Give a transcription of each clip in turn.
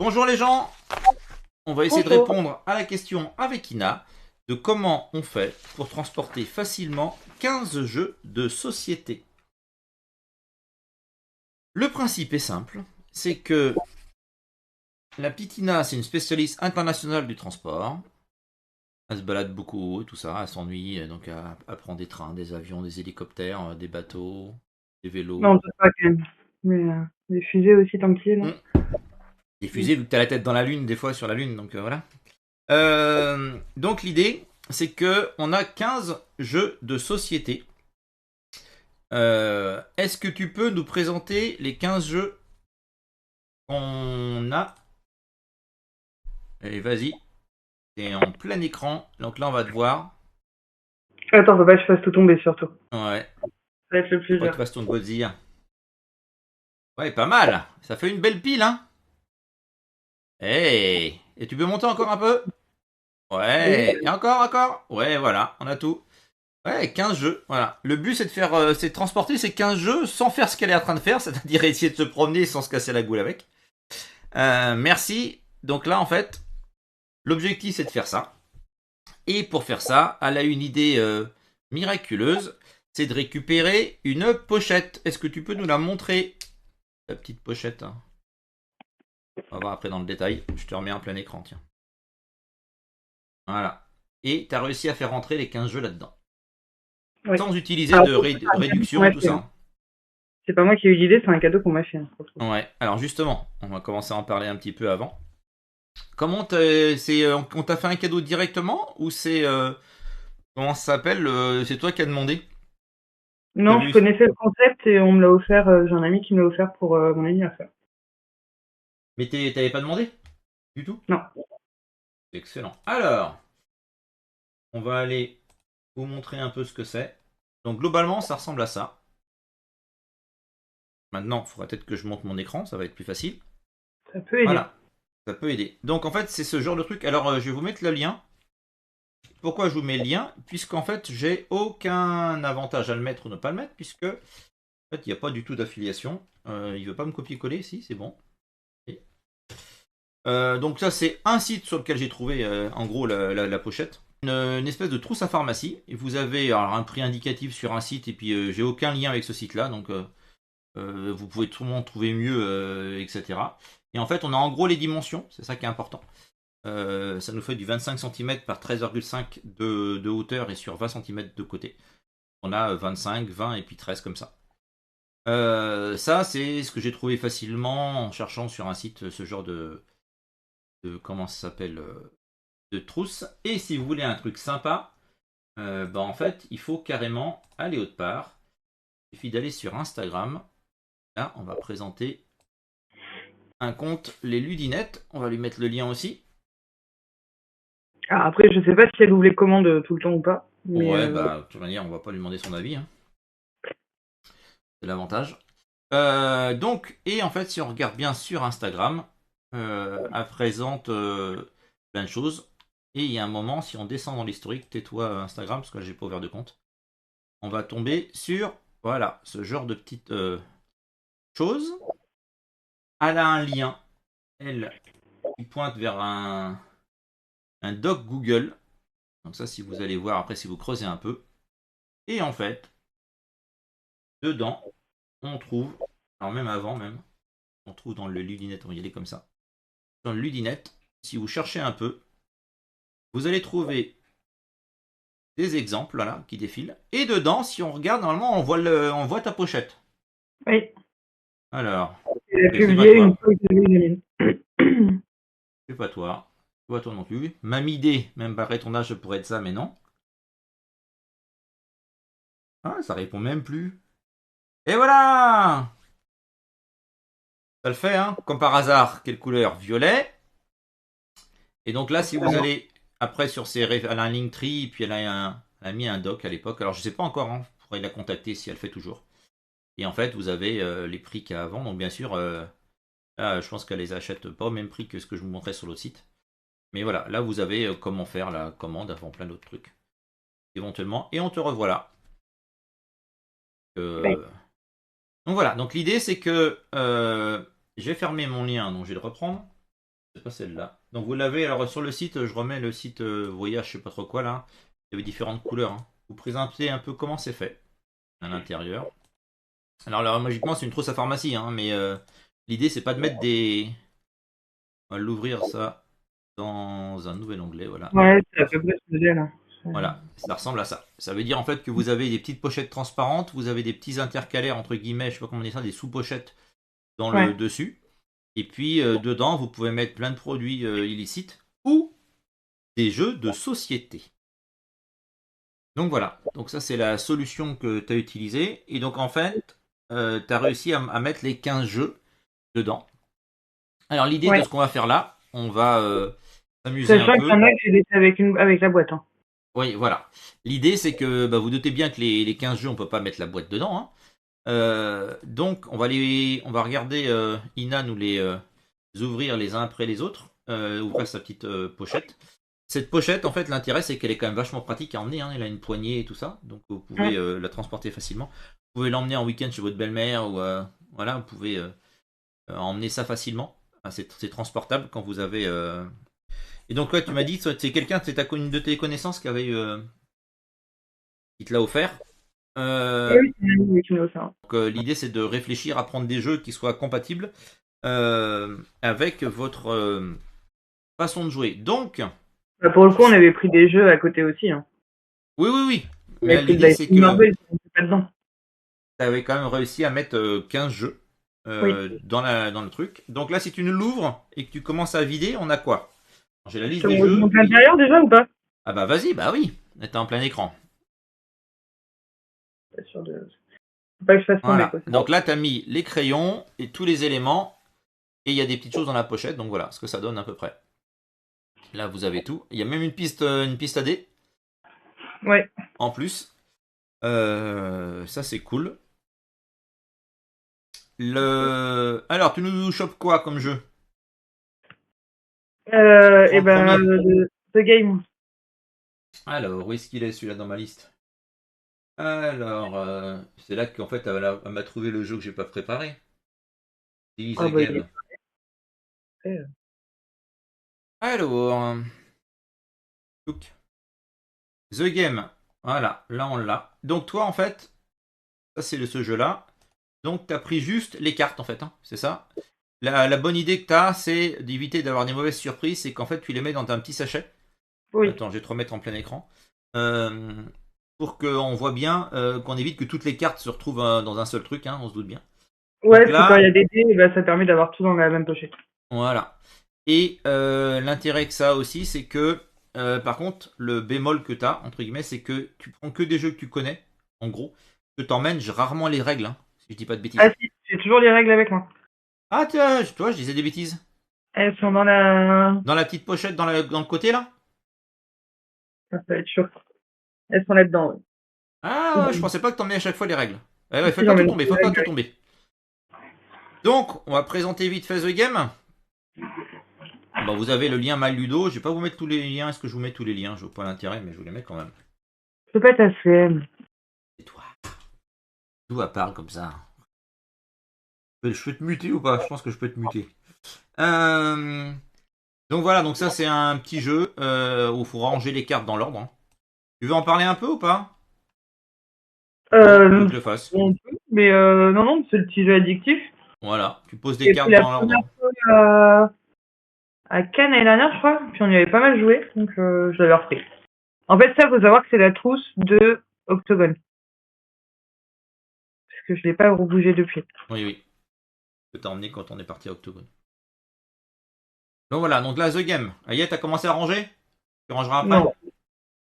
Bonjour les gens, on va essayer de Bonjour. répondre à la question avec Ina de comment on fait pour transporter facilement 15 jeux de société. Le principe est simple, c'est que la petite Ina, c'est une spécialiste internationale du transport. Elle se balade beaucoup et tout ça, elle s'ennuie, donc elle prend des trains, des avions, des hélicoptères, des bateaux, des vélos. Non, peut pas quand même. Mais les fusées aussi tranquilles, là. Hum. Des fusées, vu que t'as la tête dans la lune, des fois sur la lune, donc voilà. Donc l'idée, c'est que on a 15 jeux de société. Est-ce que tu peux nous présenter les 15 jeux qu'on a? Allez, vas-y. C'est en plein écran. Donc là, on va te voir. Attends, faut pas que je fasse tout tomber, surtout. Ouais. Ça va être le Faut plus pas que dur. tu fasses ton Godzilla. Ouais, pas mal. Ça fait une belle pile, hein. Hey. Et tu peux monter encore un peu? Oui. Ouais. Et encore, encore? Ouais, voilà. On a tout. Ouais, 15 jeux. Voilà. Le but, c'est de faire, c'est de transporter ces 15 jeux sans faire ce qu'elle est en train de faire, c'est-à-dire essayer de se promener sans se casser la goule avec. Merci. Donc là, en fait, l'objectif, c'est de faire ça. Et pour faire ça, elle a une idée miraculeuse, c'est de récupérer une pochette. Est-ce que tu peux nous la montrer, la petite pochette? On va voir après dans le détail. Je te remets en plein écran, tiens. Voilà. Et tu as réussi à faire rentrer les 15 jeux là-dedans. Oui. Sans utiliser Alors, de c'est un cadeau qu'on réduction, m'a tout fait, ça, hein. hein. C'est pas moi qui ai eu l'idée, c'est un cadeau qu'on m'a fait, hein, surtout. Ouais. Alors justement, on va commencer à en parler un petit peu avant. Comment on t'a fait un cadeau directement ou c'est comment ça s'appelle, c'est toi qui as demandé? T'as Non, je vu? connaissais le concept et on me l'a offert, j'ai un ami qui me l'a offert pour mon anniversaire. Mais t'avais pas demandé du tout? Non. Excellent. Alors, on va aller vous montrer un peu ce que c'est. Donc globalement, ça ressemble à ça. Maintenant, il faudra peut-être que je monte mon écran, ça va être plus facile. Ça peut aider. Voilà, ça peut aider. Donc en fait, c'est ce genre de truc. Alors, je vais vous mettre le lien. Pourquoi je vous mets le lien? Puisqu'en fait, j'ai aucun avantage à le mettre ou ne pas le mettre, puisque en fait, il n'y a pas du tout d'affiliation. Il veut pas me copier-coller, si, c'est bon. Et, donc ça, c'est un site sur lequel j'ai trouvé, en gros, la pochette. Une espèce de trousse à pharmacie. Et vous avez alors, un prix indicatif sur un site, et puis j'ai aucun lien avec ce site-là, donc vous pouvez tout le monde trouver mieux, etc. Et en fait, on a en gros les dimensions, c'est ça qui est important. Ça nous fait du 25 cm par 13,5 de hauteur et sur 20 cm de côté. On a 25, 20 et puis 13 comme ça. Ça, c'est ce que j'ai trouvé facilement en cherchant sur un site ce genre de comment ça s'appelle, de trousse. Et si vous voulez un truc sympa, bah en fait, il faut carrément aller autre part. Il suffit d'aller sur Instagram. Là, on va présenter un compte, les Ludinettes. On va lui mettre le lien aussi. Alors après, je sais pas si elle ouvre les commandes tout le temps ou pas, mais Ouais, bah, de toute manière, on va pas lui demander son avis, hein. C'est l'avantage. Donc, et en fait, si on regarde bien sur Instagram, elle présente plein de choses. Et il y a un moment, si on descend dans l'historique, tais-toi Instagram, parce que là, j'ai pas ouvert de compte, on va tomber sur, voilà, ce genre de petites choses. Elle a un lien, elle, qui pointe vers un doc Google. Donc ça, si vous allez voir, après, si vous creusez un peu. Et en fait, dedans, on trouve, alors même avant même, on trouve dans le Ludinette, on va y aller comme ça. Dans le Ludinette, si vous cherchez un peu, vous allez trouver des exemples là qui défilent. Et dedans, si on regarde, normalement, on voit ta pochette. oui. Alors, Elle a c'est pas publié une toi. fois que j'ai vu Janine. C'est pas toi. C'est pas toi non plus. Mamie même barré ton âge, ça pourrait être ça, mais non. Ah, ça répond même plus. Et voilà. Ça le fait, hein. Comme par hasard, quelle couleur? Violet. Et donc là, si vous allez après sur elle a un Linktree, puis elle a mis un doc à l'époque. Alors je sais pas encore, hein, vous pourrez la contacter si elle fait toujours. Et en fait, vous avez les prix qu'il y a avant. Donc bien sûr, là, je pense qu'elle les achète pas au même prix que ce que je vous montrais sur l'autre site. Mais voilà, là vous avez comment faire la commande avant plein d'autres trucs. Éventuellement. Et on te revoilà. Ouais. Euh, Donc voilà, donc l'idée c'est que je vais fermer mon lien, donc je vais le reprendre. C'est pas celle-là. Donc vous l'avez, alors sur le site, je remets le site voyage, je sais pas trop quoi là. Il y avait différentes couleurs, hein. Vous présentez un peu comment c'est fait à l'intérieur. Alors là, logiquement, c'est une trousse à pharmacie, hein, mais l'idée c'est pas de mettre des. On va l'ouvrir ça dans un nouvel onglet, voilà. Ouais, c'est à peu près ce modèle, hein. Voilà, ça ressemble à ça. Ça veut dire en fait que vous avez des petites pochettes transparentes, vous avez des petits intercalaires entre guillemets, je sais pas comment on dit ça, des sous-pochettes dans le Ouais. dessus. Et puis dedans, vous pouvez mettre plein de produits illicites ou des jeux de société. Donc voilà, donc ça c'est la solution que tu as utilisée. Et donc en fait, tu as réussi à mettre les 15 jeux dedans. Alors l'idée de Ouais. ce qu'on va faire là, on va s'amuser un Sachant qu'il y peu. en a que j'ai laissé avec la boîte, hein. Oui, voilà. L'idée c'est que bah, vous notez bien que les 15 jeux, on peut pas mettre la boîte dedans, hein. Donc on va regarder Ina nous les ouvrir les uns après les autres, ouvrir sa petite pochette. Cette pochette, en fait, l'intérêt c'est qu'elle est quand même vachement pratique à emmener, hein. Elle a une poignée et tout ça, donc vous pouvez Mm. la transporter facilement. Vous pouvez l'emmener en week-end chez votre belle-mère ou voilà, vous pouvez emmener ça facilement. Ah, c'est transportable quand vous avez. Et donc ouais, tu m'as dit c'est quelqu'un, c'est une de tes connaissances qui avait qui te l'a offert. Oui, Euh, oui, c'est une amie qui me l'a offert. donc l'idée c'est de réfléchir à prendre des jeux qui soient compatibles avec votre façon de jouer. Donc, Bah, pour le coup, on avait pris des jeux à côté aussi, hein. oui, oui, oui. On avait Mais pris l'idée le c'est Dynasty que Marvel, c'est pas dedans. tu avais quand même réussi à mettre 15 jeux Oui. dans le truc. Donc là, si tu nous l'ouvres et que tu commences à vider, on a quoi? J'ai la liste Tu des me jeux. montres l'intérieur déjà ou pas? Ah bah vas-y, bah oui. T'es en plein écran. Pas sûr de. Faut pas que je fasse tomber, Voilà. quoi. Donc là, tu as mis les crayons et tous les éléments. Et il y a des petites choses dans la pochette. Donc voilà ce que ça donne à peu près. Là, vous avez tout. Il y a même une piste AD Ouais. en plus. Ça, c'est cool. Alors, tu nous chopes quoi comme jeu Et en ben, premier? The Game. Alors, où est-ce qu'il est celui-là dans ma liste? Alors, c'est là qu'en fait, elle m'a trouvé le jeu que j'ai pas préparé. The Ah bah, il est Game. fait. Alors, look. The Game. Voilà, là on l'a. Donc toi, en fait, ça c'est ce jeu-là. Donc tu as pris juste les cartes, en fait, hein, c'est ça. La bonne idée que tu as, c'est d'éviter d'avoir des mauvaises surprises, c'est qu'en fait, tu les mets dans un petit sachet. Oui. Attends, je vais te remettre en plein écran. Euh, pour qu'on voit bien, qu'on évite que toutes les cartes se retrouvent dans un seul truc, hein, on se doute bien. Ouais, Donc parce que quand il y là, a des dés, bah, ça permet d'avoir tout dans la même pochette. voilà. Et l'intérêt que ça a aussi, c'est que, par contre, le bémol que tu as, entre guillemets, c'est que tu prends que des jeux que tu connais, en gros. Que t'emmènes rarement les règles, hein, si je dis pas de Ah bêtises. si, j'ai toujours les règles avec moi. Ah, tiens, toi, je disais des bêtises. Elles sont dans la. Dans la petite pochette, dans le côté, là. Ça va être chaud. Elles sont là-dedans, ouais. Ah, ouais, je pensais pas que t'emmenais à chaque fois les règles. Ouais, fais Ici, pas tout j'emmène tomber, les faut pas règles tout avec. tomber. Donc, on va présenter vite fait The Game. Bon, vous avez le lien MyLudo. Je vais pas vous mettre tous les liens. Est-ce que je vous mets tous les liens? Je vois pas l'intérêt, mais je vous les mets quand même. Je peux pas être assez. Et toi, d'où elle parle comme ça? Je peux te muter ou pas? Je pense que je peux te muter. Euh, Donc voilà, donc ça c'est un petit jeu où il faut ranger les cartes dans l'ordre, hein. Tu veux en parler un peu ou pas? Bon, tu veux Euh, que je le fasse. on peut, mais non, non, c'est le petit jeu addictif. Voilà, tu poses des J'ai pris cartes la dans première l'ordre. fois à Cannes l'année dernière, je crois, puis on y avait pas mal joué, donc je l'avais repris. En fait, ça, faut savoir que c'est la trousse de Octogone, parce que je l'ai pas rebougé depuis. Oui, oui. Que t'as emmené quand on est parti à Octogone. Donc voilà, donc là, The Game. Ayette, t'as commencé à ranger? Tu rangeras après? Non,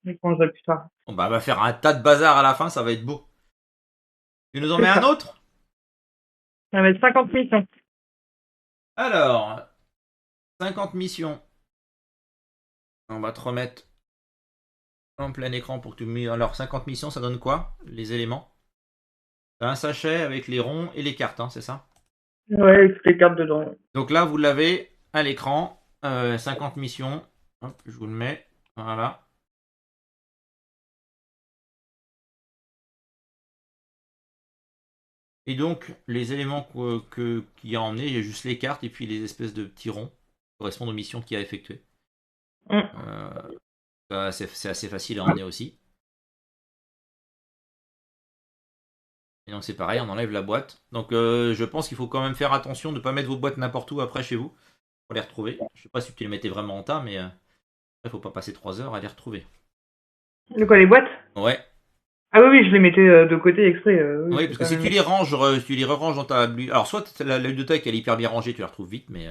je mangerai plus tard. Bon, bah, on va faire un tas de bazar à la fin, ça va être beau. Tu nous en mets C'est un ça. autre? Ça va être 50 missions. Alors, 50 missions. On va te remettre en plein écran pour que tu me... Alors, 50 missions, ça donne quoi? Les éléments? T'as un sachet avec les ronds et les cartes, hein, c'est ça? Ouais, avec toutes les cartes dedans. Donc là, vous l'avez à l'écran. 50 missions. Hop, je vous le mets. Voilà. Et donc, les éléments qu'il y a emmené, il y a juste les cartes et puis les espèces de petits ronds. correspondent aux missions qu'il y a effectuées. Mm. C'est assez facile à emmener aussi. Et donc c'est pareil, on enlève la boîte. Donc je pense qu'il faut quand même faire attention de ne pas mettre vos boîtes n'importe où après chez vous pour les retrouver. Je sais pas si tu les mettais vraiment en tas, mais il faut pas passer 3 heures à les retrouver. De quoi, les boîtes? Ouais. Ah oui, oui, je les mettais de côté exprès. Oui, Oui, faut parce que quand si même. tu les ranges, tu les re-ranges dans ta alors soit la ludothèque elle est hyper bien rangée, tu la retrouves vite, mais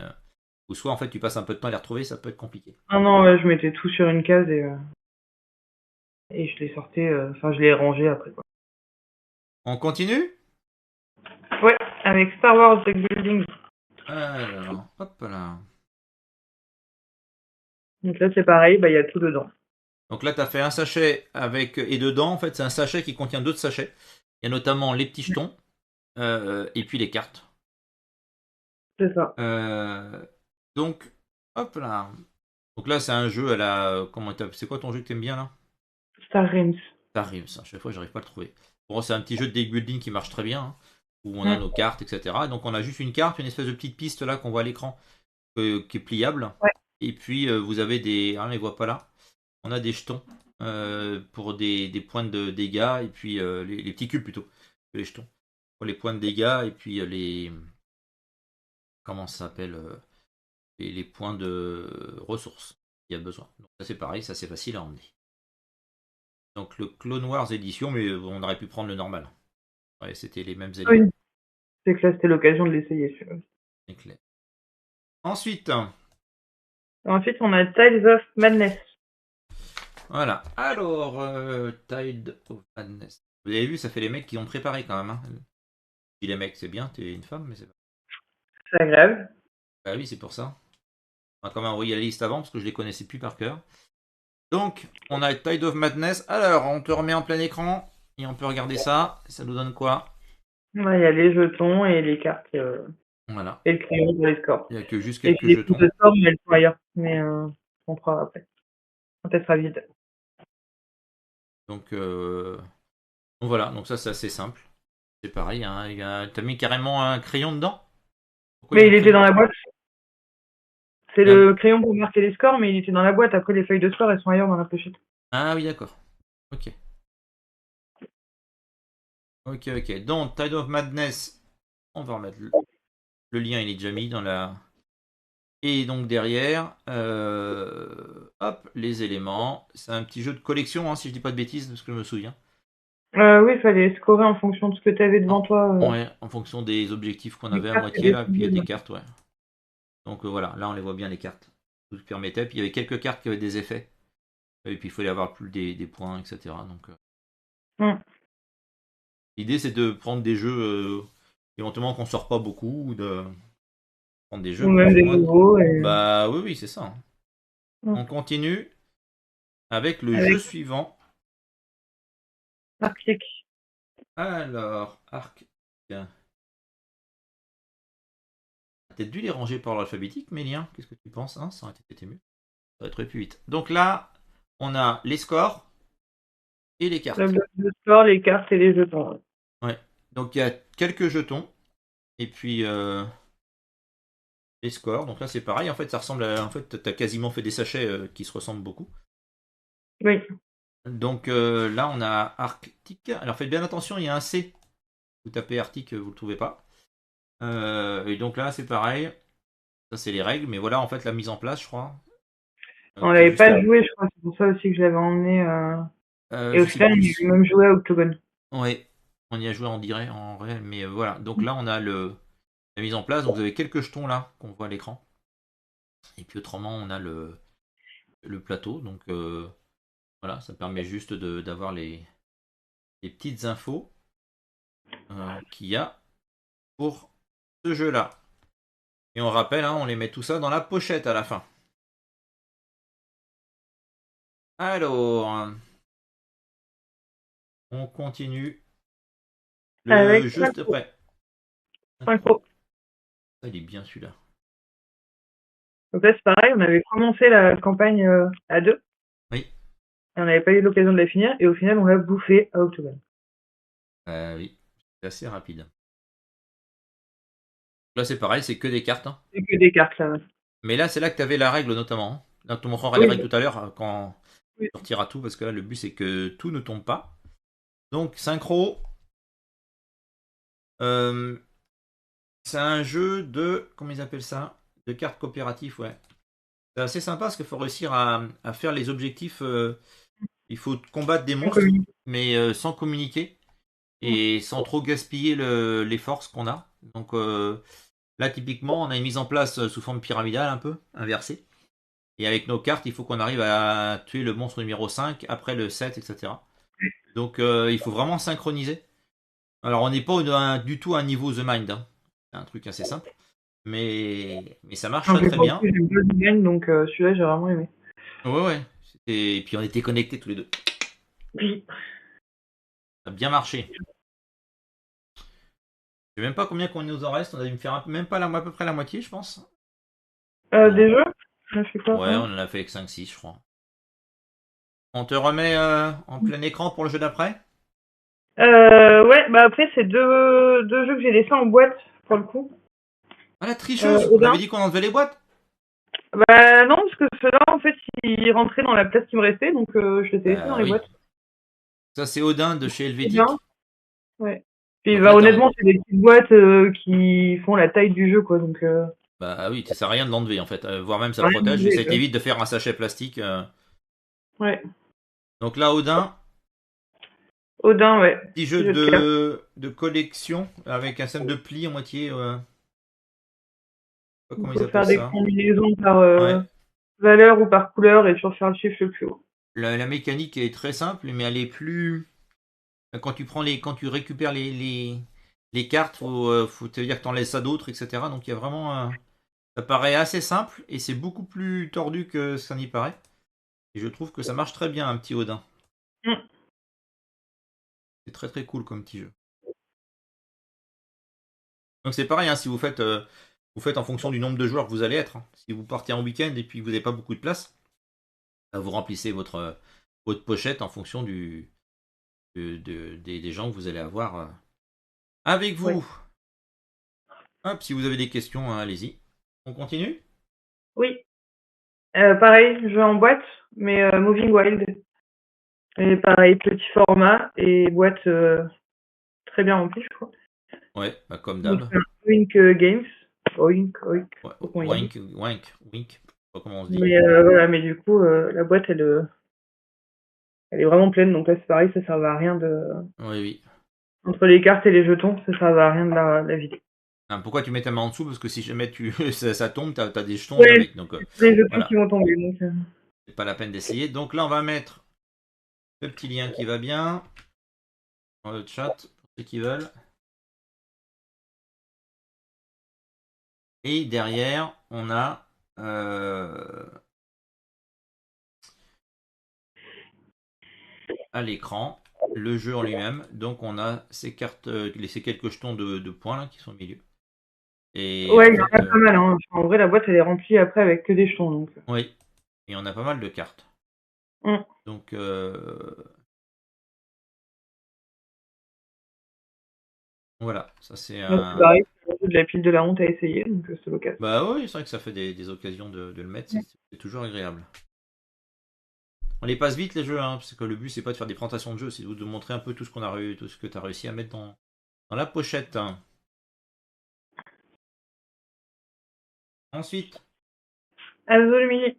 ou soit en fait tu passes un peu de temps à les retrouver, ça peut être compliqué. Ah non, ouais, je mettais tout sur une case et je les sortais, enfin, je les rangeais après, quoi. On continue? Ouais, avec Star Wars Deck Building. Alors, hop là. Donc là, c'est pareil, bah, il y a tout dedans. Donc là, tu as fait un sachet avec. Et dedans, en fait, c'est un sachet qui contient d'autres sachets. Il y a notamment les petits jetons et puis les cartes. C'est ça. Donc, hop là. Donc là, c'est un jeu à la. C'est quoi ton jeu que t'aimes bien là? Star Realms. Ça arrive, ça. À chaque fois, j'arrive pas à le trouver. Bon, c'est un petit jeu de deck building qui marche très bien, hein, où on a Mm. nos cartes, etc. Donc on a juste une carte, une espèce de petite piste là qu'on voit à l'écran qui est pliable. Ouais. Et puis vous avez des. Ah, on les voit pas là. On a des jetons pour des points de dégâts et puis les petits cubes plutôt que les jetons. Pour les points de dégâts et puis les. Comment ça s'appelle les points de ressources qu'il y a besoin. Donc ça c'est pareil, ça c'est facile à emmener. Donc le Clone Wars édition, mais on aurait pu prendre le normal. Ouais, c'était les mêmes Oui. éléments. C'est que là, c'était l'occasion de l'essayer, celui-là. C'est clair. Ensuite, Ensuite, on a Tiles of Madness. voilà. Alors, Tide of Madness. Vous avez vu, ça fait les mecs qui ont préparé quand même. Hein. Si les mecs, c'est bien, t'es une femme, mais c'est pas. C'est agréable. Bah oui, c'est pour ça. On va quand même envoyer la liste avant parce que je les connaissais plus par cœur. Donc, on a Tide of Madness. Alors, on te remet en plein écran et on peut regarder ça. Ça nous donne quoi? Ouais, il y a les jetons et les cartes Voilà. et le crayon pour les scores. Il n'y a que juste Et quelques puis les fiches jetons. de score, mais elles sont ailleurs. Mais on fera après. Quand elle sera vide. Donc, voilà. Donc ça, c'est assez simple. C'est pareil. Hein. T'as mis carrément un crayon dedans? Pourquoi ils Mais ont il était pris dans la boîte. C'est Ah, le crayon pour marquer les scores, mais il était dans la boîte. Après, les feuilles de score, elles sont ailleurs dans la pochette. ah oui, d'accord. Ok. Ok, ok. Donc, Tide of Madness, on va remettre le lien, il est déjà mis dans la. Et donc derrière, hop, les éléments. C'est un petit jeu de collection, hein, si je dis pas de bêtises, de ce que je me souviens. Oui, il fallait scorer en fonction de ce que tu avais devant toi. Ouais, en fonction des objectifs qu'on Des avait à cartes et moitié des là, puis il y a des symboles. cartes, ouais. Donc voilà, là on les voit bien les cartes. Tout ce qui permettait. Puis il y avait quelques cartes qui avaient des effets. Et puis il fallait avoir plus des points, etc. Donc Mm. l'idée c'est de prendre des jeux éventuellement qu'on sort pas beaucoup, ou de prendre des Ou jeux même plus ou des moins. nouveaux. Bah oui, oui, c'est ça. Hein. Mm. On continue avec le jeu Avec suivant. Arctic. Alors, Arc. T'as peut-être dû les ranger par l'ordre alphabétique, Mélien. Qu'est-ce que tu penses hein? Ça aurait été mieux. Ça aurait été plus vite. Donc là, on a les scores et les Le cartes. bloc de score, les cartes et les jetons. Ouais. Donc il y a quelques jetons. Et puis les scores. Donc là, c'est pareil. En fait, ça ressemble à. En fait, tu as quasiment fait des sachets qui se ressemblent beaucoup. Oui. Donc là, on a Arctique. Alors faites bien attention, il y a un C. Vous tapez Arctique, vous ne le trouvez pas. Et donc là, c'est pareil. Ça, c'est les règles. Mais voilà, en fait, la mise en place, je crois. On Qui est l'avait juste pas joué, je crois. C'est pour ça aussi que je l'avais emmené. Et au je sais final, on plus. a même joué à Octogone. Ouais, on y a joué en direct, en réel. Mais voilà. Donc là, on a la mise en place. Donc vous avez quelques jetons là qu'on voit à l'écran. Et puis autrement, on a le plateau. Donc voilà, ça permet juste d'avoir les petites infos qu'il y a pour ce jeu-là. Et on rappelle, hein, on les met tout ça dans la pochette à la fin. Alors, on continue. Le Avec juste après. Synchro. Ça, il est bien celui-là. Donc là, c'est pareil, on avait commencé la campagne à deux. Oui. Et on n'avait pas eu l'occasion de la finir. Et au final, on l'a bouffé à Octogone. Oui, c'est assez rapide. Là, c'est pareil, c'est que des cartes. Hein. C'est que des cartes là. Ouais. Mais là, c'est là que tu avais la règle notamment, hein. Là, on te montrera les Oui, règles tout à l'heure quand oui. on sortira tout, parce que là, le but c'est que tout ne tombe pas. Donc, synchro, euh, c'est un jeu de. Comment ils appellent ça? De cartes coopératives, ouais. C'est assez sympa parce qu'il faut réussir à faire les objectifs. Il faut combattre des On monstres, communique. mais sans communiquer Mm. et sans trop gaspiller les forces qu'on a. Donc là, typiquement, on a une mise en place sous forme pyramidale un peu, inversée. Et avec nos cartes, il faut qu'on arrive à tuer le monstre numéro 5, après le 7, etc. Donc il faut vraiment synchroniser. Alors on n'est pas du tout à un niveau The Mind, hein. C'est un truc assez simple. Mais ça marche Un très peu très pour bien. plus, j'aime bien le design, donc celui-là, j'ai vraiment aimé. Ouais, ouais. Et puis on était connectés tous les deux. Oui. Ça a bien marché. Je sais même pas combien qu'on nous en reste. On a dû me faire même pas à peu près la moitié, je pense. Des Non. jeux? On a fait quoi? Ouais, on en a fait avec 5-6, je crois. On te remet en plein écran pour le jeu d'après? Ouais, bah après, c'est deux jeux que j'ai laissés en boîte, pour le coup. Ah, la tricheuse! On avait Odin. dit qu'on enlevait les boîtes? Bah non, parce que ceux-là, en fait, ils rentraient dans la place qui me restait, donc je les ai laissés dans Bah les oui. boîtes. Ça, c'est Odin de chez Odin, Helvétique. ouais. Puis Donc bah là, honnêtement, c'est des petites boîtes qui font la taille du jeu, quoi, donc bah oui, ça sert à rien de l'enlever en fait. Voire même ça rien de protège. Et mauvais, ça quoi. t'évite de faire un sachet plastique. Ouais. Donc là, Odin, Odin, ouais. petit Petit jeu jeu de cartes. de collection avec un système de pli en moitié. Je sais pas Il comment ils faut appellent faire des ça. combinaisons par Ouais. valeur ou par couleur et toujours faire le chiffre le plus haut. La mécanique est très simple, mais elle est plus. Quand tu récupères les cartes, faut te dire que t'en laisses à d'autres, etc. Donc il y a vraiment. Ça paraît assez simple et c'est beaucoup plus tordu que ça n'y paraît. Et je trouve que ça marche très bien, un petit Odin. Mm. C'est très très cool comme petit jeu. Donc c'est pareil, hein, si vous faites en fonction du nombre de joueurs que vous allez être, hein. Si vous partez en week-end et puis vous n'avez pas beaucoup de place, bah, vous remplissez votre pochette en fonction des gens que vous allez avoir avec Ouais. vous. Hop, si vous avez des questions, hein, allez-y. On continue? Oui. Pareil, jeu en boîte, mais Moving Wild. Et pareil, petit format et boîte très bien remplie, je crois. Ouais, bah, comme Donc d'hab. c'est un Wink Games. Oink, je Ouais, sais pas comment il dit. wank, wank, wink. Je sais pas comment on se dit. Mais voilà, mais du coup, la boîte, elle est vraiment pleine, donc là c'est pareil, ça sert à rien de. Oui, oui. Entre les cartes et les jetons, ça sert à rien de la vider. Ah, pourquoi tu mets ta main en dessous? Parce que si jamais ça tombe, t'as des jetons Ouais, avec. Donc c'est tous les jetons qui voilà, vont tomber, donc. c'est pas la peine d'essayer. Donc là, on va mettre le petit lien qui va bien dans le chat pour ceux qui veulent. Et derrière, on a à l'écran le jeu en lui-même. Donc on a ces cartes, ces quelques jetons de points là qui sont au milieu. Et Ouais, en il y en fait, a pas mal, hein. En vrai, la boîte, elle est remplie après avec que des jetons, donc. oui. Et on a pas mal de cartes. Mm. Donc voilà, ça c'est Donc, c'est un. pareil, c'est un jeu de la pile de la honte à essayer, donc c'est l'occasion. Bah oui, c'est vrai que ça fait des occasions de le mettre, c'est toujours agréable. On les passe vite les jeux, hein, parce que le but c'est pas de faire des présentations de jeux, c'est de montrer un peu tout ce qu'on a tout ce que tu as réussi à mettre dans la pochette, hein. Ensuite, Azul.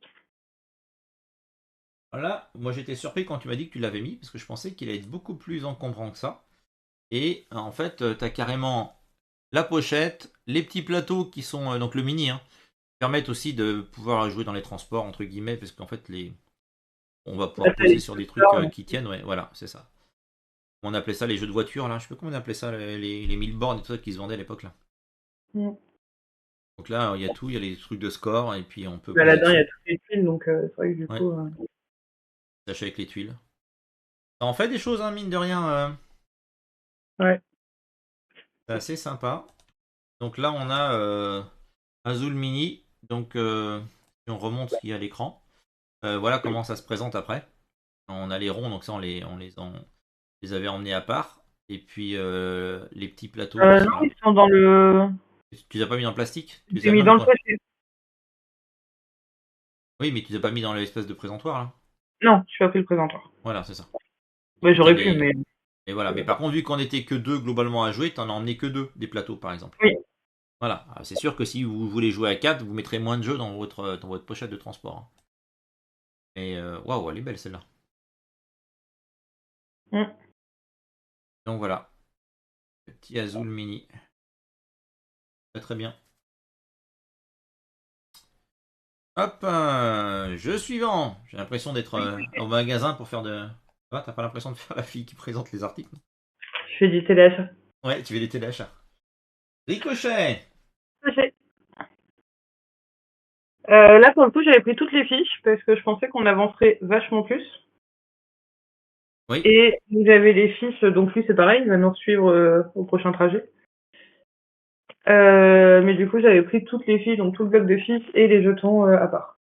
voilà, moi j'étais surpris quand tu m'as dit que tu l'avais mis, parce que je pensais qu'il allait être beaucoup plus encombrant que ça. Et en fait, tu as carrément la pochette, les petits plateaux qui sont donc le mini, hein, permettent aussi de pouvoir jouer dans les transports entre guillemets, parce qu'en fait on va Là, pouvoir t'as poser les sur des trucs couleurs, qui tiennent, ouais, voilà, c'est ça. On appelait ça les jeux de voiture là, je sais pas comment on appelait ça, les 1000 bornes et tout ça qui se vendaient à l'époque là. mm. Donc là, il y a tout, il y a les trucs de score et puis on peut Bah, poser là-dedans, il y a dessus. toutes les piles, donc c'est vrai que du Ouais, coup. sachet avec les tuiles. Ça en fait des choses, hein, mine de rien, Ouais. c'est assez sympa. Donc là, on a Azul Mini. Donc si on remonte ce qu'il y a à l'écran, voilà comment ça se présente après. On a les ronds, donc ça les avait emmenés à part. Et puis les petits plateaux qui Non, sont là. ils sont dans le. Tu les as pas mis en plastique? Tu les J'ai as mis mis dans le dans le coin. sachet. Oui, mais tu t'as pas mis dans l'espèce de présentoir là. Non, je suis pas pris le présentoir. Voilà, c'est ça. Du Ouais, coup, t'as j'aurais pu, les. mais Et voilà. Mais par contre, vu qu'on était que deux globalement à jouer, t'en as emmené que deux des plateaux, par exemple. oui. Voilà. Alors, c'est sûr que si vous voulez jouer à 4, vous mettrez moins de jeux dans votre pochette de transport, hein. Et waouh, elle est belle celle-là. Mm. Donc voilà. Le petit Azul Mini. Très très bien. Hop, jeu suivant. J'ai l'impression d'être au magasin pour faire de. Ah, t'as pas l'impression de faire la fille qui présente les articles? Je fais du téléachat. Ouais, tu fais des téléachats. Ricochet. Ok. Là, pour le coup, j'avais pris toutes les fiches parce que je pensais qu'on avancerait vachement plus. Oui. Et vous avez les fiches, donc lui, c'est pareil, il va nous suivre au prochain trajet. Mais du coup, j'avais pris toutes les fiches, donc tout le bloc de fiches et les jetons à part.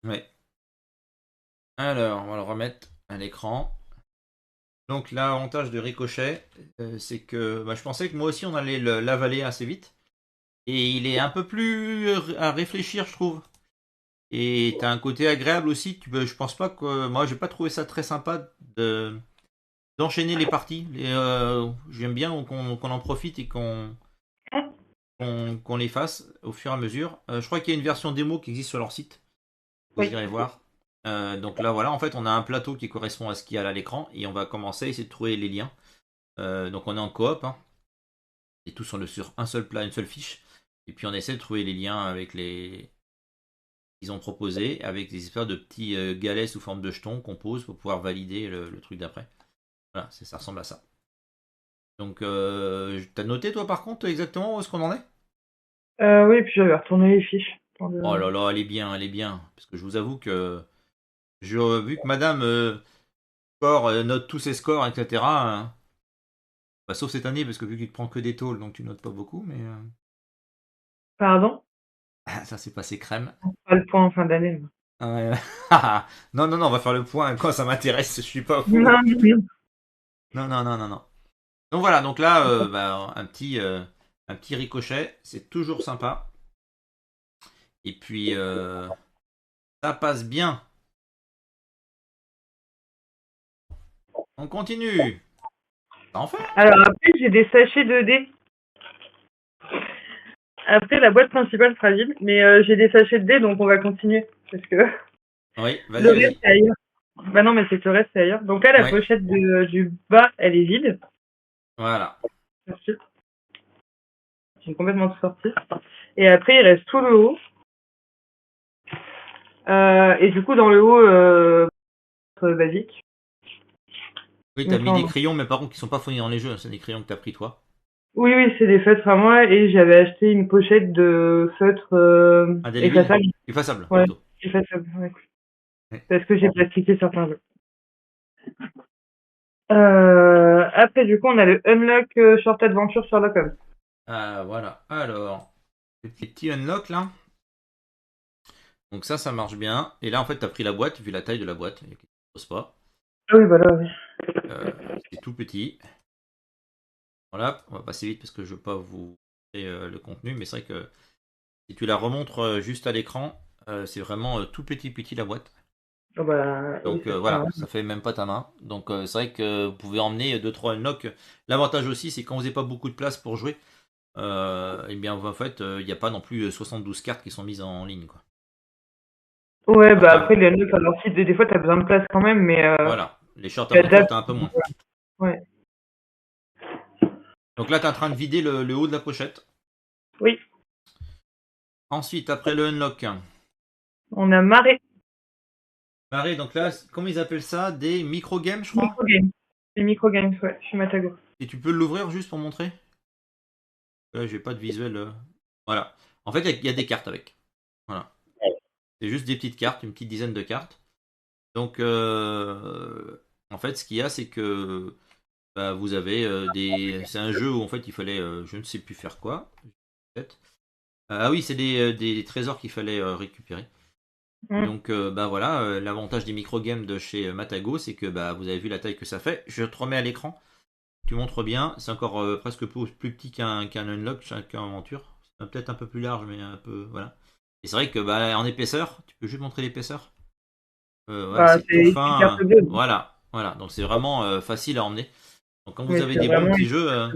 Ouais. Alors, on va le remettre à l'écran. Donc l'avantage de Ricochet, c'est que bah, je pensais que moi aussi on allait l'avaler assez vite. Et il est un peu plus à réfléchir, je trouve. Et t'as un côté agréable aussi. Je pense pas que moi j'ai pas trouvé ça très sympa d'enchaîner les parties. J'aime bien qu'on en profite et qu'on les fasse au fur et à mesure. Je crois qu'il y a une version démo qui existe sur leur site. Vous Oui. irez voir. Donc là voilà, en fait on a un plateau qui correspond à ce qu'il y a là à l'écran et on va commencer à essayer de trouver les liens. Donc on est en coop, hein, et tout sur un seul plat, une seule fiche. Et puis on essaie de trouver les liens avec les qu'ils ont proposés, avec des espèces de petits galets sous forme de jetons qu'on pose pour pouvoir valider le truc d'après. Voilà, ça ressemble à ça. Donc t'as noté toi par contre exactement où est-ce qu'on en est? Oui, puis j'avais retourné les fiches. Oh là là, elle est bien, elle est bien. Parce que je vous avoue que vu que Madame note tous ses scores, etc. Bah, sauf cette année, parce que vu qu'il te prend que des tôles, donc tu notes pas beaucoup, mais Pardon? ça s'est passé crème. Pas le point en fin d'année. Ah ouais. Non, non, non, on va faire le point quand ça m'intéresse, je suis pas fou. Non, non. Non, non, non, non, non. Donc voilà, donc là, bah, un petit ricochet, c'est toujours sympa. Et puis, ça passe bien. On continue. Ça en fait? Alors après, j'ai des sachets de dés. Après, la boîte principale sera vide, mais j'ai des sachets de dés, donc on va continuer. Parce que Oui, le vas-y, reste, vas-y. c'est ailleurs. Bah non, mais c'est que le reste, c'est ailleurs. Donc là, la Oui, pochette du bas, elle est vide. voilà. Merci. J'ai complètement tout sorti. Et après, il reste tout le haut. Et du coup, dans le haut, basique. Oui, Il me t'as mis des semble. crayons, mais par contre, qui sont pas fournis dans les jeux. C'est des crayons que t'as pris, toi. Oui, oui, c'est des feutres à moi. Et j'avais acheté une pochette de feutres Indélébile? effaçables. Effaçable, Ouais, plutôt. effaçables, ouais. Ouais. Parce que j'ai plastifié certains jeux. Après, du coup, on a le Unlock Short Adventure sur Locom. Ah, voilà. Alors, les petits unlock, là. Donc ça marche bien. Et là, en fait, t'as pris la boîte, vu la taille de la boîte. Il y a quelque chose pas. Ah oui, voilà, oui. C'est tout petit. Voilà, on va passer vite parce que je veux pas vous montrer le contenu, mais c'est vrai que si tu la remontres juste à l'écran, c'est vraiment tout petit petit la boîte. Oh bah, oui, Donc ça tient. voilà, ça fait même pas ta main. Donc c'est vrai que vous pouvez emmener deux trois unlocks. L'avantage aussi, c'est quand vous n'avez pas beaucoup de place pour jouer, eh bien en fait, il n'y a pas non plus 72 cartes qui sont mises en ligne, quoi. Ouais, Alors bah que après, les Unlock, alors si des fois, t'as besoin de place quand même, mais voilà, les short tu adventures, adaptes. t'as un peu moins. Ouais. Donc là, tu es en train de vider le haut de la pochette. Oui, Ensuite, après le unlock, on a Marée, pareil, donc là, comment ils appellent ça? Des micro-games, je crois. Microgames. Les Microgames, ouais, chez Matago. Et tu peux l'ouvrir juste pour montrer? Là, j'ai pas de visuel. Voilà. En fait, il y a des cartes avec. Voilà. C'est juste des petites cartes, une petite dizaine de cartes. Donc, en fait, ce qu'il y a, c'est que bah, vous avez des. C'est un jeu où en fait il fallait, je ne sais plus faire quoi. Peut-être. Ah oui, c'est des trésors qu'il fallait récupérer. Et Mm. donc, bah voilà, l'avantage des microgames de chez Matago, c'est que bah, vous avez vu la taille que ça fait. Je te remets à l'écran. Tu montres bien. C'est encore presque plus petit qu'un unlock, qu'un aventure. C'est peut-être un peu plus large, mais un peu. Voilà. Et c'est vrai que en épaisseur, tu peux juste montrer l'épaisseur. Ouais, Bah, c'est tout c'est écrit fin. carte bleue. Voilà, voilà. Donc c'est vraiment facile à emmener. Donc quand vous Oui, avez c'est des bons vraiment petits écrit. jeux,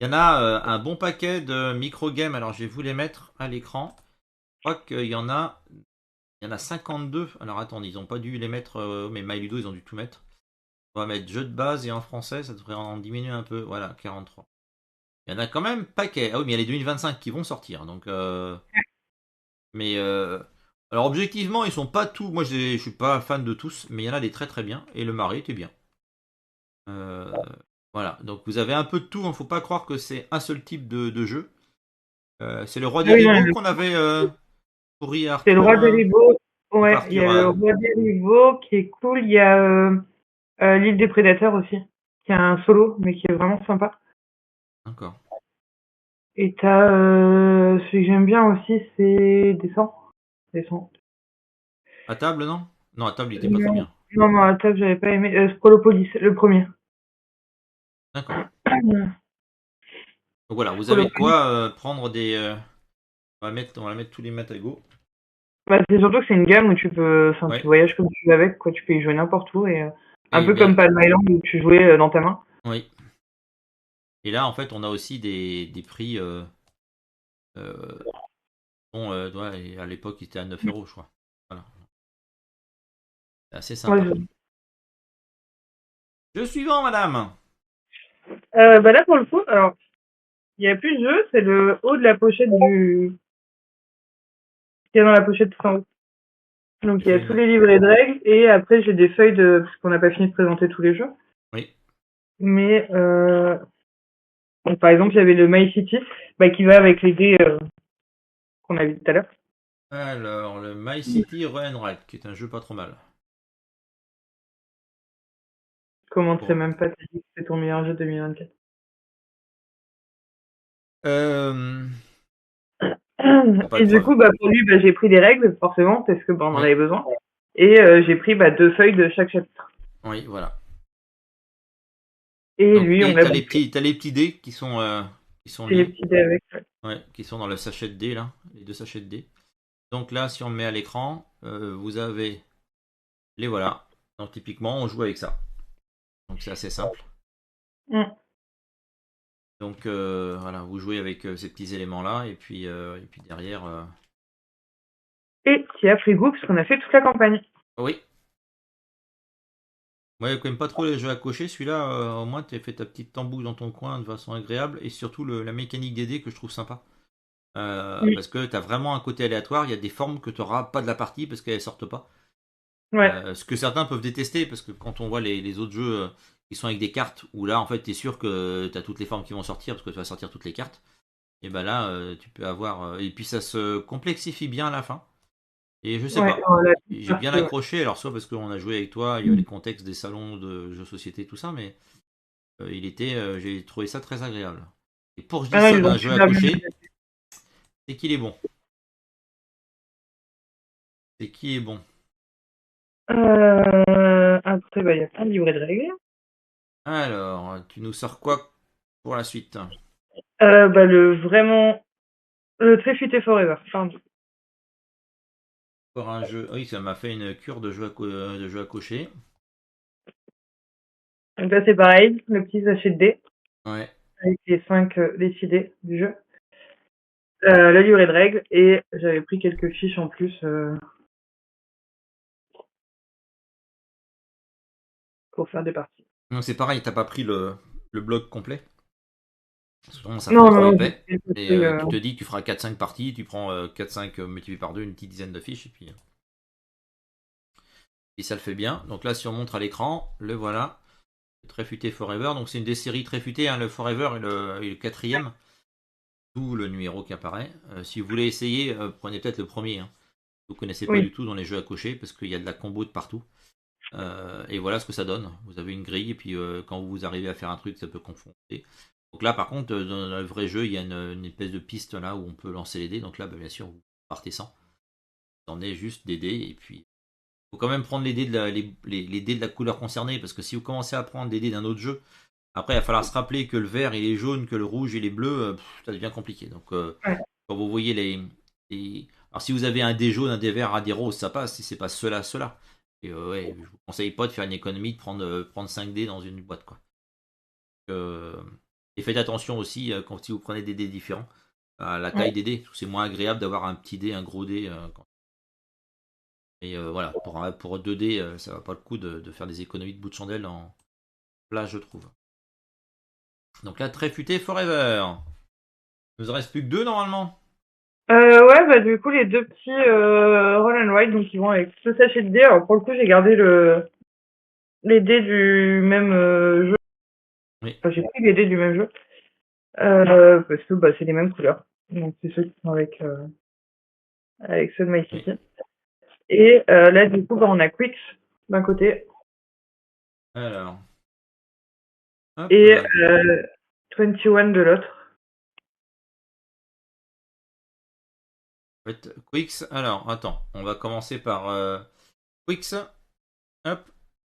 il y en a un bon paquet de micro-games. Alors je vais vous les mettre à l'écran. Je crois qu'il y en a 52. Alors attendez, ils n'ont pas dû les mettre, mais MyLudo, ils ont dû tout mettre. On va mettre jeu de base et en français, ça devrait en diminuer un peu. Voilà, 43. Il y en a quand même paquet. Ah oui, mais il y a les 2025 qui vont sortir. Donc, mais alors objectivement, ils sont pas tous. Moi, je suis pas fan de tous, mais il y en a des très très bien. Et le mari était bien. Euh, voilà. Donc vous avez un peu de tout. Il ne faut pas croire que c'est un seul type de jeu. C'est le roi Ah des oui, non, ribauds qu'on avait pourri à c'est le Arthur. roi des rivaux. Ou pas Ouais, il y a Arthur. le roi des rivaux qui est cool. Il y a l'île des prédateurs aussi, qui a un solo, mais qui est vraiment sympa. D'accord. Et t'as celui que j'aime bien aussi, c'est Descends. Descends. À table, non? Non, à table, il était pas très Non, bien. non, non, à table, j'avais pas aimé. Scolopolis, le premier. D'accord. Donc voilà, vous avez de Scolopolis. quoi prendre des. On va mettre tous les matagos. Bah, c'est surtout que c'est une gamme où tu peux, enfin, tu Ouais. voyages comme tu veux avec, quoi. Tu peux y jouer n'importe où et un Et peu comme bien, Palm Island où tu jouais dans ta main. oui. Et là, en fait, on a aussi des prix. Euh, bon, ouais, à l'époque, il était à 9 euros, je crois. Voilà. C'est assez Ouais, sympa. Jeu suivant, madame. bah là, pour le coup, alors, il y a plus de jeu, c'est le haut de la pochette qu'il y a dans la pochette tout en haut. Donc, J'ai il y a fait tous une. les livrets de règles et après, j'ai des feuilles parce qu'on n'a pas fini de présenter tous les jeux. Oui. Mais, donc, par exemple, il y avait le My City, bah, qui va avec les dés qu'on a vu tout à l'heure. Alors, le My City Run Red, qui est un jeu pas trop mal. Comment tu sais Bon. même pas, t'as dit que c'est ton meilleur jeu 2024. Euh, y a pas de Et du preuve. coup, bah, pour lui, bah, j'ai pris des règles, forcément, parce que bah, on en Oui. avait besoin. Et j'ai pris bah, 2 feuilles de chaque chapitre. Oui, voilà. Et Donc, lui, on et l'a bouclé. t'as les petits dés qui sont J'ai les liés. petits dés avec. Ouais. Ouais, qui sont dans le sachet de dés, là. Les deux sachets de dés. Donc là, si on le met à l'écran, vous avez les voilà. Donc typiquement, on joue avec ça. Donc c'est assez simple. Mm. Donc voilà, vous jouez avec ces petits éléments-là, et puis derrière. Et qui a pris goût, parce qu'on a fait toute la campagne. Oui, moi je n'aime pas trop les jeux à cocher. Celui-là, au moins, tu as fait ta petite tambouille dans ton coin de façon agréable, et surtout la mécanique des dés que je trouve sympa. Mm. Parce que tu as vraiment un côté aléatoire. Il y a des formes que tu n'auras pas de la partie parce qu'elles sortent pas. Ouais. Ce que certains peuvent détester, parce que quand on voit les autres jeux qui sont avec des cartes, où là, en fait, tu es sûr que tu as toutes les formes qui vont sortir, parce que tu vas sortir toutes les cartes, et ben là, tu peux avoir. Et puis ça se complexifie bien à la fin. Et je sais Ouais, pas, on l'a toute j'ai bien partie, ouais. accroché, alors soit parce qu'on a joué avec toi, il y a les contextes des salons de jeux de société, tout ça, mais j'ai trouvé ça très agréable. Et pour que je Ah dise non, ça ils ont d'un jeu à super bien cocher, fait. c'est qu'il est bon. C'est qui est bon. Après, bah, il y a plein de livrets de règles. Alors, tu nous sors quoi pour la suite? Bah, le très futé Forever, pardon. Encore un jeu. Oui, ça m'a fait une cure de jeux à cocher. Donc là, c'est pareil, le petit sachet de dés, Ouais. avec les 5 décidés du jeu. Le livret de règles, et j'avais pris quelques fiches en plus pour faire des parties. Donc c'est pareil, t'as pas pris le bloc complet. Sinon, ça ferait Non, non, trop non, épais. j'ai Et pris, tu te dis que tu feras 4-5 parties, tu prends 4-5 multiplié par 2, une petite dizaine de fiches, et ça le fait bien. Donc là, si on montre à l'écran, le voilà. Tréfuté Forever. Donc c'est une des séries Tréfuté, hein, le Forever est le quatrième. D'où le numéro qui apparaît. Si vous voulez essayer, prenez peut-être le premier. Hein. Vous connaissez pas oui. du tout dans les jeux à cocher, parce qu'il y a de la combo de partout. Et voilà ce que ça donne. Vous avez une grille, et puis quand vous arrivez à faire un truc, ça peut confronter. Donc là, par contre, dans le vrai jeu, il y a une espèce de piste là où on peut lancer les dés. Donc là, bah, bien sûr, vous partez sans. Vous emmenez juste des dés, et puis il faut quand même prendre les dés les dés de la couleur concernée, parce que si vous commencez à prendre des dés d'un autre jeu, après, il va falloir se rappeler que le vert il est jaune, que le rouge il est bleu, ça devient compliqué. Donc Ouais. quand vous voyez Alors si vous avez un dé jaune, un dé vert, un dé rose, ça passe. Si c'est pas cela, cela. Et ouais, je vous conseille pas de faire une économie de prendre 5 dés dans une boîte, quoi. Et faites attention aussi quand si vous prenez des dés différents à la taille Ouais. des dés. C'est moins agréable d'avoir un petit dé, un gros dé. Et voilà, pour 2 dés, ça va pas le coup de faire des économies de bout de chandelle en place, je trouve. Donc là, très futé forever. Il nous en reste plus que 2 normalement. Ouais, bah du coup, les deux petits Roll and Ride, donc ils vont avec ce sachet de dés. Alors pour le coup, j'ai gardé les dés du même jeu. Oui. Enfin, j'ai pris les dés du même jeu. Parce que bah, c'est les mêmes couleurs. Donc c'est ceux qui sont avec ceux de My Oui. City. Et là, du coup, bah, on a Quicks d'un côté Alors. Hop. et 21 de l'autre. En fait, Quicks. Alors, attends. On va commencer par Quicks. Hop.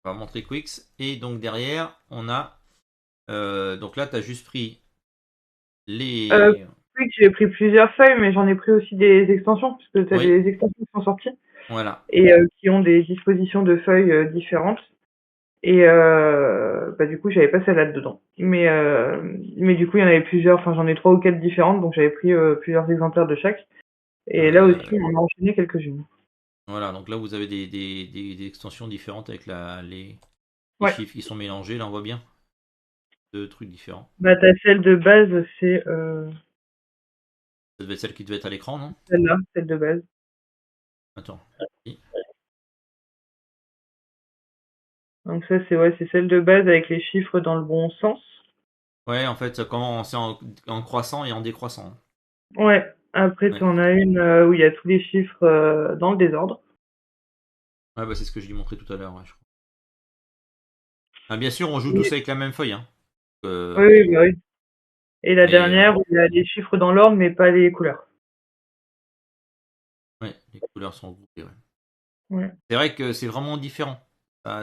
On va montrer Quicks. Et donc derrière, on a. Donc là, tu as juste pris Euh, les. Quicks, j'ai pris plusieurs feuilles, mais j'en ai pris aussi des extensions, puisque tu as Oui. des extensions qui sont sorties Voilà. et qui ont des dispositions de feuilles différentes. Et bah, du coup, j'avais pas celle-là dedans. Mais du coup, il y en avait plusieurs. Enfin, j'en ai 3 ou 4 différentes, donc j'avais pris plusieurs exemplaires de chaque. Et là aussi, on a enchaîné quelques-unes. Voilà. Donc là, vous avez des extensions différentes avec les Ouais. chiffres qui sont mélangés. Là, on voit bien. Deux trucs différents. Bah, t'as celle de base, c'est Ça devait être celle qui devait être à l'écran, non? celle-là, celle de base. Attends. Donc ça, c'est ouais, c'est celle de base avec les chiffres dans le bon sens. Ouais, en fait, ça commence en croissant et en décroissant. Ouais. Après, Ouais. t'en as une où il y a tous les chiffres dans le désordre. Ouais, bah c'est ce que je lui montrais tout à l'heure, ouais, je crois. Ah, bien sûr, on joue tous Et- avec la même feuille, hein. Oui, oui, bah oui. Et la Mais dernière où il y a les chiffres dans l'ordre, mais pas les couleurs. ouais, les couleurs sont groupées, ouais. Ouais. C'est vrai que c'est vraiment différent.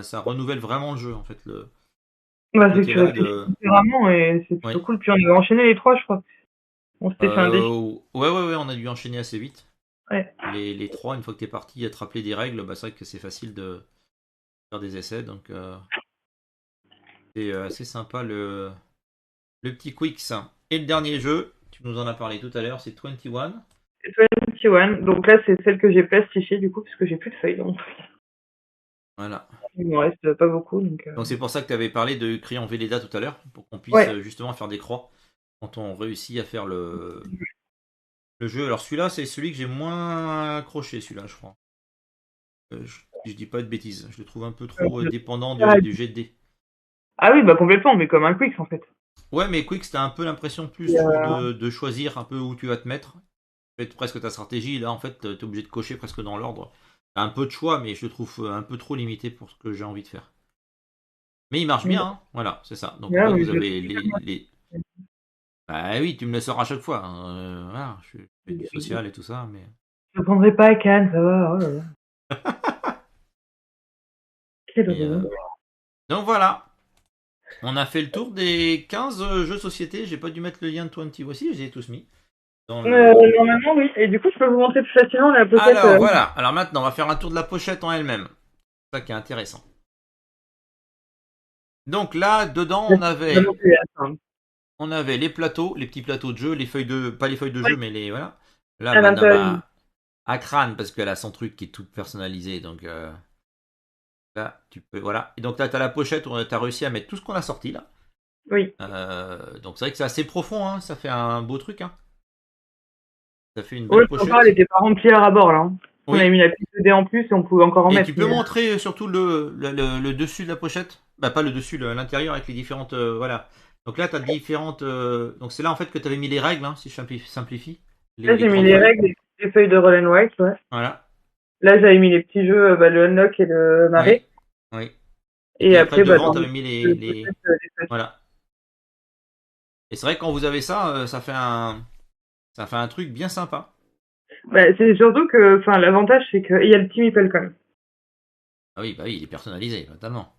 Ça renouvelle vraiment le jeu, en fait, ce Bah, c'est que tu côté-là réfléchis de. différemment et c'est plutôt Oui. cool. Puis on avait enchaîné les trois, je crois. On s'était fait un défi. Ouais, on a dû enchaîner assez vite. Ouais. Les trois, une fois que t'es parti à te rappeler des règles, bah, c'est vrai que c'est facile de faire des essais, donc c'est assez sympa le petit Quicks. Et le dernier jeu, tu nous en as parlé tout à l'heure, c'est 21. C'est 21. Donc là, c'est celle que j'ai plastifiée, du coup, parce que j'ai plus de feuilles. Donc Voilà. il m'en reste pas beaucoup. Donc, Donc c'est pour ça que tu avais parlé de crayon Velleda tout à l'heure, pour qu'on puisse ouais. justement faire des croix quand on réussit à faire le jeu. Alors celui-là, c'est celui que j'ai moins accroché, celui-là, je crois. Si je dis pas de bêtises, je le trouve un peu trop dépendant du jet de dés. Ah oui, bah complètement, mais comme un quick en fait. Ouais, mais Quick, t'as un peu l'impression plus, Et, je trouve, de choisir un peu où tu vas te mettre. Peut-être presque ta stratégie. Là, en fait, t'es obligé de cocher presque dans l'ordre. T'as un peu de choix, mais je le trouve un peu trop limité pour ce que j'ai envie de faire. Mais il marche bien, hein. Voilà, c'est ça. Donc en là, fait, mais vous je avez les. Bah oui, tu me le sors à chaque fois, hein. Voilà, je fais du social et tout ça, mais. je prendrai pas à Cannes, ça va. Oh là là. Quel Et, horreur. donc voilà. On a fait le tour des 15 jeux société. J'ai pas dû mettre le lien de 20 voici, je les ai tous mis. Dans le. Normalement, oui. Et du coup, je peux vous montrer plus facilement la pochette. Alors voilà. Alors maintenant, on va faire un tour de la pochette en elle-même. C'est ça qui est intéressant. Donc là, dedans, Vraiment plus simple. on avait les plateaux, les petits plateaux de jeu, les feuilles de, pas les feuilles de jeu, Ouais, mais les voilà. Là, à maintenant, l'intérieur. bah, à crâne parce qu'elle a son truc qui est tout personnalisé, donc là, tu peux, voilà. Et donc là, t'as la pochette où t'as réussi à mettre tout ce qu'on a sorti là. Oui. Donc c'est vrai que c'est assez profond, hein. Ça fait un beau truc, hein. Ça fait une Ouais, belle encore, elle pochette. était pas remplie à ras-bord, là. Hein. On avait Oui. mis la pile de dés en plus et on pouvait encore en Et mettre. tu peux Mais... montrer surtout le dessus de la pochette. Bah pas le dessus, l'intérieur avec les différentes, voilà. Donc là, t'as différentes. Donc c'est là en fait que tu avais mis les règles, hein, si je simplifie. Là, Les j'ai mis grandes les feuilles. règles et les feuilles de Roll and White, ouais. Voilà. Là, j'avais mis les petits jeux, bah, le Unlock et le Oui. Marais. Oui. Et puis Et après, après, bah, devant, dans tu les avais mis pochettes, les feuilles. Voilà. Et c'est vrai que quand vous avez ça, ça fait un truc bien sympa. Bah, c'est surtout que, enfin, l'avantage, c'est qu'il y a le petit meeple quand même. Ah oui, bah oui, il est personnalisé, totalement.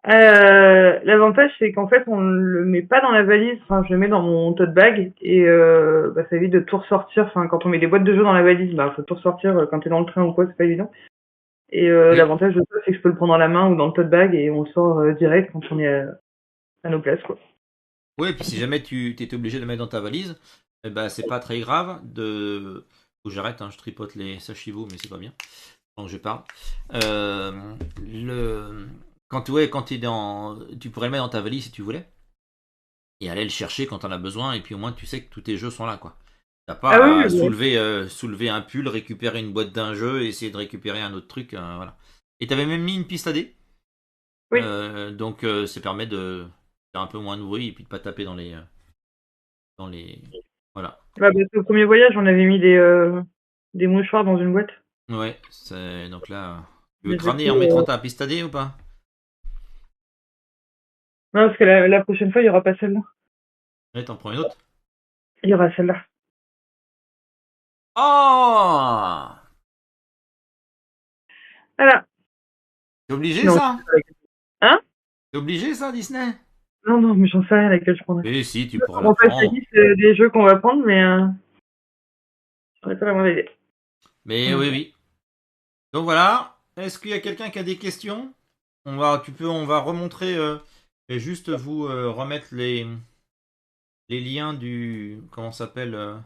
L'avantage, c'est qu'en fait, on le met pas dans la valise. Enfin, je le mets dans mon tote bag et bah, ça évite de tout ressortir. Enfin, quand on met des boîtes de jeux dans la valise, bah, faut tout ressortir quand t'es dans le train ou quoi, c'est pas évident. Et Oui. l'avantage de ça, c'est que je peux le prendre dans la main ou dans le tote bag et on le sort direct quand on est à nos places, quoi. Oui, et puis si jamais tu étais obligé de le mettre dans ta valise, eh ben, c'est pas très grave de. Faut que j'arrête, hein, je tripote les sachivo, mais c'est pas bien. Donc je parle. Le... Quand tu es dans. Tu pourrais le mettre dans ta valise si tu voulais. Et aller le chercher quand t'en as besoin. Et puis au moins tu sais que tous tes jeux sont là, quoi. T'as Ah oui, pas à oui, oui. soulever un pull, récupérer une boîte d'un jeu, essayer de récupérer un autre truc. Voilà. Et t'avais même mis une piste à dés. Oui. Donc ça permet de faire un peu moins de bruit et puis de pas taper dans les. Voilà. Bah, parce qu'au premier voyage, on avait mis des mouchoirs dans une boîte. Ouais, donc là. Tu veux Mais du crâner coup, en mettant ta piste à dés ou pas? non, parce que la prochaine fois, il y aura pas celle-là. Ouais, t'en prends une autre. Il y aura celle-là. Oh! Voilà. C'est obligé Sinon, ça? hein? C'est obligé ça, Disney? Non, non, mais j'en sais rien laquelle je prendrai. Mais si, tu pourras la On passe la prendre. liste des jeux qu'on va prendre, mais j'en ai pas la moindre idée. Mais oui, Donc, oui. Donc voilà. Est-ce qu'il y a quelqu'un qui a des questions? On va remontrer et juste vous remettre les liens du, comment ça s'appelle,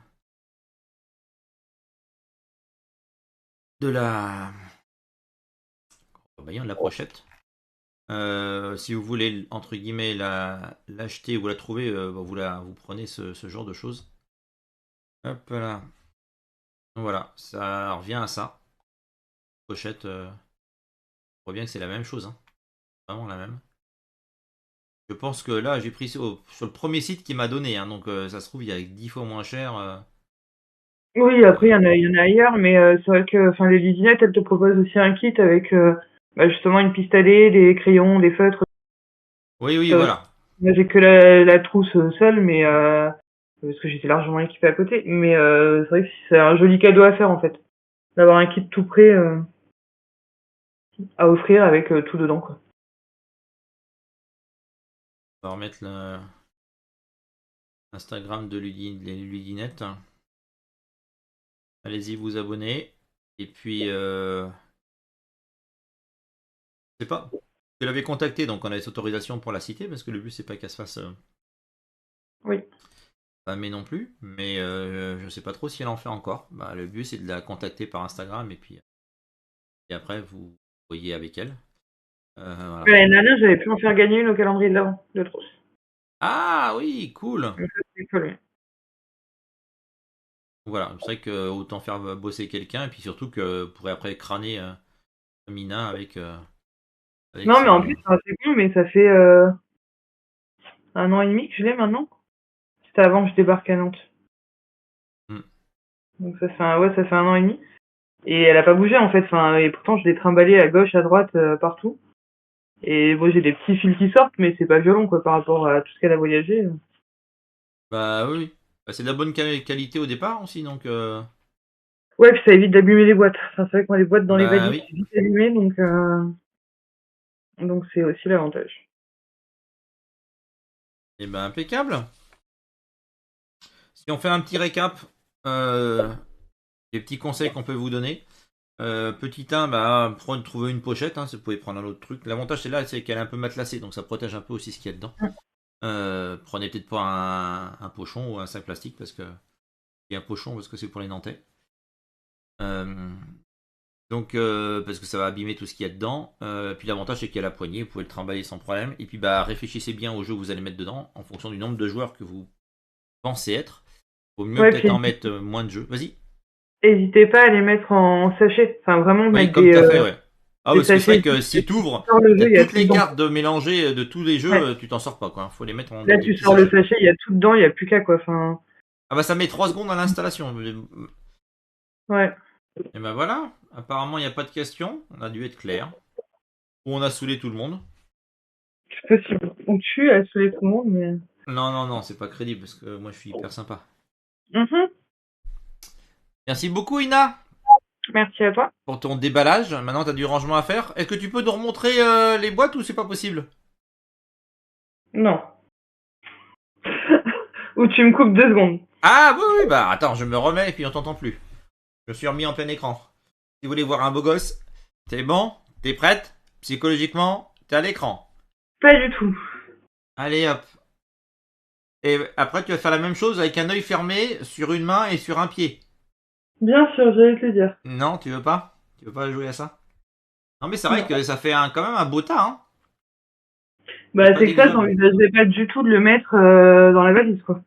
de la, voyons, de la pochette. Si vous voulez entre guillemets l'acheter ou la trouver, vous prenez ce genre de choses. Hop là. Voilà, ça revient à ça. Pochette, je crois bien que c'est la même chose, hein. Vraiment la même. Je pense que là, j'ai pris sur le premier site qui m'a donné, hein, donc ça se trouve, il y a 10 fois moins cher. oui, après, Euh, il y en a ailleurs, mais c'est vrai que enfin, les Ludinettes, elles te proposent aussi un kit avec bah, justement une piste à dés, des crayons, des feutres. Oui, oui, Ça aussi. voilà. Moi, j'ai que la trousse seule, mais parce que j'étais largement équipée à côté. Mais c'est vrai que c'est un joli cadeau à faire, en fait. D'avoir un kit tout prêt à offrir avec tout dedans, quoi. On va remettre l'Instagram de les Ludinettes. Allez-y, vous abonner. Et puis, je sais pas. Je l'avais contacté, donc on a les autorisations pour la citer, parce que le but, c'est pas qu'elle se fasse Oui. spammer non plus. Mais je sais pas trop si elle en fait encore. Bah, le but, c'est de la contacter par Instagram, et après, vous voyez avec elle. Voilà. L'année dernière, j'avais pu en faire gagner une au calendrier de l'avant, de trousse. Ah oui, cool. Donc ça, c'est cool, oui. Voilà, c'est vrai que autant faire bosser quelqu'un, et puis surtout que vous pourrez après crâner Mina avec Non, mais en son. plus, c'est con, mais ça fait 1 an et demi que je l'ai maintenant. C'était avant que je débarque à Nantes. Hmm. Donc ouais, ça fait 1 an et demi. Et elle a pas bougé en fait. Enfin, et pourtant, je l'ai trimballée à gauche, à droite, partout. Et bon, j'ai des petits fils qui sortent, mais c'est pas violent quoi par rapport à tout ce qu'elle a voyagé. Bah oui, oui. Bah, c'est de la bonne qualité au départ aussi, donc. Ouais, puis ça évite d'abîmer les boîtes. Enfin, c'est vrai que moi, les boîtes dans les Bah valises, oui. c'est vite abîmé, donc c'est aussi l'avantage. Et ben impeccable. Si on fait un petit récap, euh, des petits conseils qu'on peut vous donner. Petit 1, bah, trouver une pochette, hein, si vous pouvez prendre un autre truc. L'avantage c'est là, c'est qu'elle est un peu matelassée, donc ça protège un peu aussi ce qu'il y a dedans. Prenez peut-être pas un pochon ou un sac plastique parce que et un pochon parce que c'est pour les Nantais. Euh, donc parce que ça va abîmer tout ce qu'il y a dedans. Puis l'avantage c'est qu'il y a la poignée, vous pouvez le trimballer sans problème. Et puis bah réfléchissez bien au jeu que vous allez mettre dedans en fonction du nombre de joueurs que vous pensez être. Vaut mieux Ouais, peut-être puis en mettre moins de jeux. Vas-y. n'hésitez pas à les mettre en sachet. Enfin, vraiment Oui, mettre comme t'as fait, ouais. Ah des parce que c'est vrai sachets. que si Tu t'ouvres, sors le t'as jeu, il y a toutes tout les dedans. cartes de mélanger de tous les Ouais. jeux, tu t'en sors pas quoi. Faut les mettre dans Là, des tu petits sors le sachets. sachet, il y a tout dedans, il y a plus qu'à quoi. Enfin, Ah bah ça met 3 secondes à l'installation. ouais. Et ben voilà. Apparemment il n'y a pas de questions. On a dû être clair. Ou on a saoulé tout le monde. C'est possible. On tue à sauver tout le monde, mais. Non, non, non, c'est pas crédible parce que moi je suis hyper sympa. Mhm. Merci beaucoup Ina Merci à toi. pour ton déballage. Maintenant t'as du rangement à faire. Est-ce que tu peux nous remontrer les boîtes ou c'est pas possible? Non. Ou tu me coupes 2 secondes. Ah oui, oui, bah attends, je me remets et puis on t'entend plus. Je suis remis en plein écran. Si vous voulez voir un beau gosse, t'es bon? T'es prête? Psychologiquement, t'es à l'écran. Pas du tout. Allez hop. Et après, tu vas faire la même chose avec un œil fermé sur une main et sur un pied. Bien sûr, j'allais te le dire. Non, tu veux pas? Tu veux pas jouer à ça? Non, mais c'est vrai Non. que ça fait quand même un beau tas, hein. Bah, C'est pas c'est que ça, négligeable. j'envisageais pas du tout de le mettre dans la valise, quoi.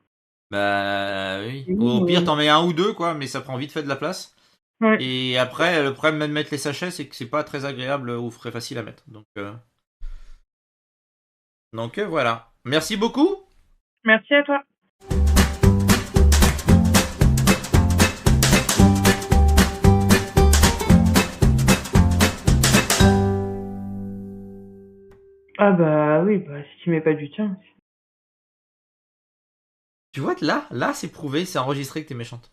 Bah oui. Et Au nous, pire, t'en mets un ou deux, quoi, mais ça prend vite fait de la place. ouais. Et après, le problème de mettre les sachets, c'est que c'est pas très agréable ou très facile à mettre. Donc voilà. Merci beaucoup. Merci à toi. Ah bah oui, bah si tu mets pas du tien. Tu vois, là, c'est prouvé, c'est enregistré que t'es méchante.